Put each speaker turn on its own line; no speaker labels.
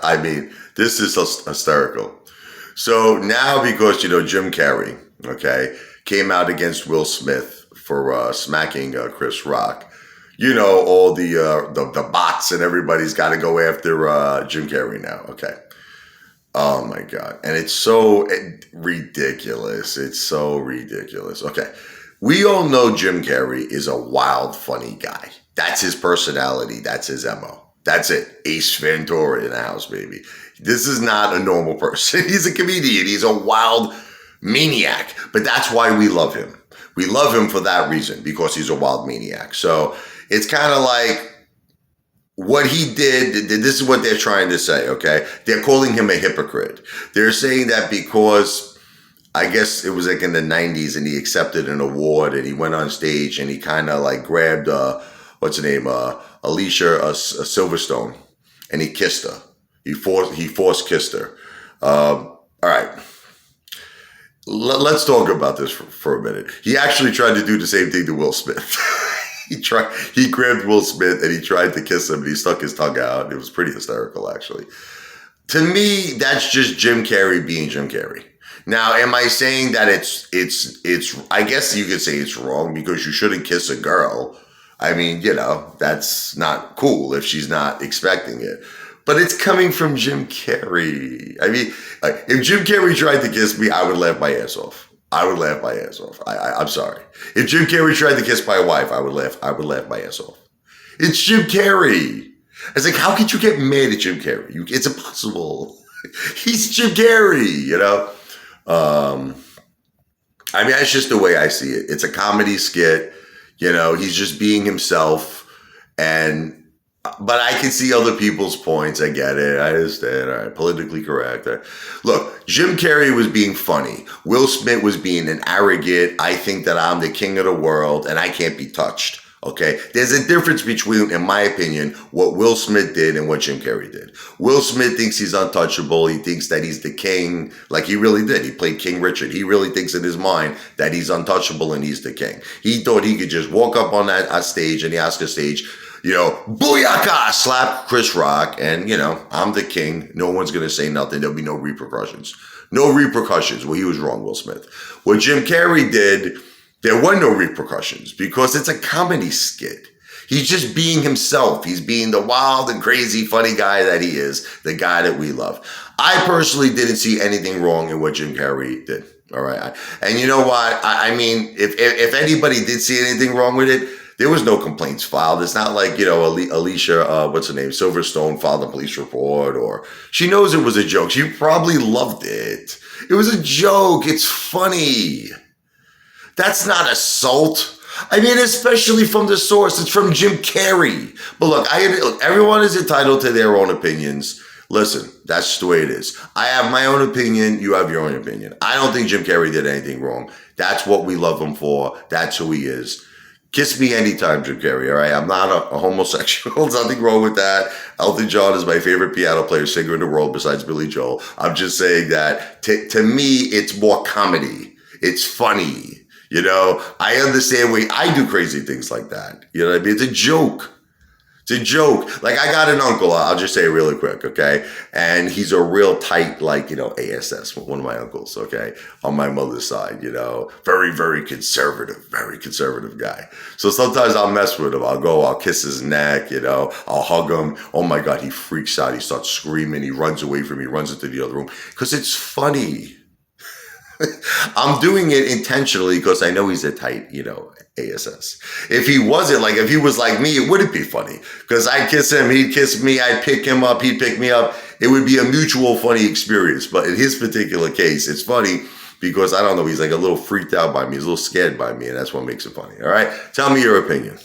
I mean, this is hysterical. So now, because Jim Carrey, okay, came out against Will Smith for smacking Chris Rock. All the bots and everybody's got to go after Jim Carrey now. Okay. Oh my God. And it's so ridiculous. It's so ridiculous. Okay. We all know Jim Carrey is a wild, funny guy. That's his personality. That's his MO. That's it. Ace Ventura in the house, baby. This is not a normal person. He's a comedian. He's a wild maniac. But that's why we love him. We love him for that reason, because he's a wild maniac. So it's kind of like what he did. This is what they're trying to say, okay? They're calling him a hypocrite. They're saying that because I guess it was like in the 90s and he accepted an award and he went on stage and he kind of like grabbed, what's her name? Alicia Silverstone, and he kissed her. He force kissed her. All right. Let's talk about this for a minute. He actually tried to do the same thing to Will Smith. He grabbed Will Smith and he tried to kiss him and he stuck his tongue out. It was pretty hysterical, actually. To me, that's just Jim Carrey being Jim Carrey. Now, am I saying that it's I guess you could say it's wrong because you shouldn't kiss a girl. I mean, that's not cool if she's not expecting it. But it's coming from Jim Carrey. I mean, if Jim Carrey tried to kiss me, I would laugh my ass off. I would laugh my ass off. I'm sorry. If Jim Carrey tried to kiss my wife, I would laugh my ass off. It's Jim Carrey. It's like, how could you get mad at Jim Carrey? It's impossible. He's Jim Carrey, I mean, that's just the way I see it. It's a comedy skit. He's just being himself. But I can see other people's points. I get it. I understand. All right. Politically correct. Look, Jim Carrey was being funny. Will Smith was being an arrogant, I think that I'm the king of the world and I can't be touched. Okay. There's a difference between, in my opinion, what Will Smith did and what Jim Carrey did. Will Smith thinks he's untouchable. He thinks that he's the king, like he really did. He played King Richard. He really thinks in his mind that he's untouchable and he's the king. He thought he could just walk up on that stage and the Oscar stage, booyaka, slap Chris Rock, and, I'm the king. No one's going to say nothing. There'll be no repercussions. No repercussions. Well, he was wrong, Will Smith. What Jim Carrey did, there were no repercussions because it's a comedy skit. He's just being himself. He's being the wild and crazy, funny guy that he is, the guy that we love. I personally didn't see anything wrong in what Jim Carrey did. All right. And you know what? I mean, if anybody did see anything wrong with it, there was no complaints filed. It's not like, Alicia, what's her name, Silverstone filed a police report, or she knows it was a joke. She probably loved it. It was a joke. It's funny. That's not assault. I mean, especially from the source. It's from Jim Carrey. But look, everyone is entitled to their own opinions. Listen, that's just the way it is. I have my own opinion. You have your own opinion. I don't think Jim Carrey did anything wrong. That's what we love him for. That's who he is. Kiss me anytime, Jim Carrey, all right? I'm not a homosexual. There's nothing wrong with that. Elton John is my favorite piano player, singer in the world besides Billy Joel. I'm just saying that to me, it's more comedy. It's funny. I understand I do crazy things like that. You know what I mean? It's a joke. It's a joke. Like, I got an uncle, I'll just say it really quick, okay? And he's a real tight, ASS, one of my uncles, okay? On my mother's side, very, very conservative guy. So sometimes I'll mess with him. I'll kiss his neck, I'll hug him. Oh my God, he freaks out. He starts screaming. He runs away from me, runs into the other room. Because it's funny. I'm doing it intentionally because I know he's a tight, ASS. If he wasn't, if he was like me, it wouldn't be funny. Because I'd kiss him, he'd kiss me, I'd pick him up, he'd pick me up. It would be a mutual funny experience. But in his particular case, it's funny because, I don't know, he's a little freaked out by me. He's a little scared by me, and that's what makes it funny. All right? Tell me your opinion.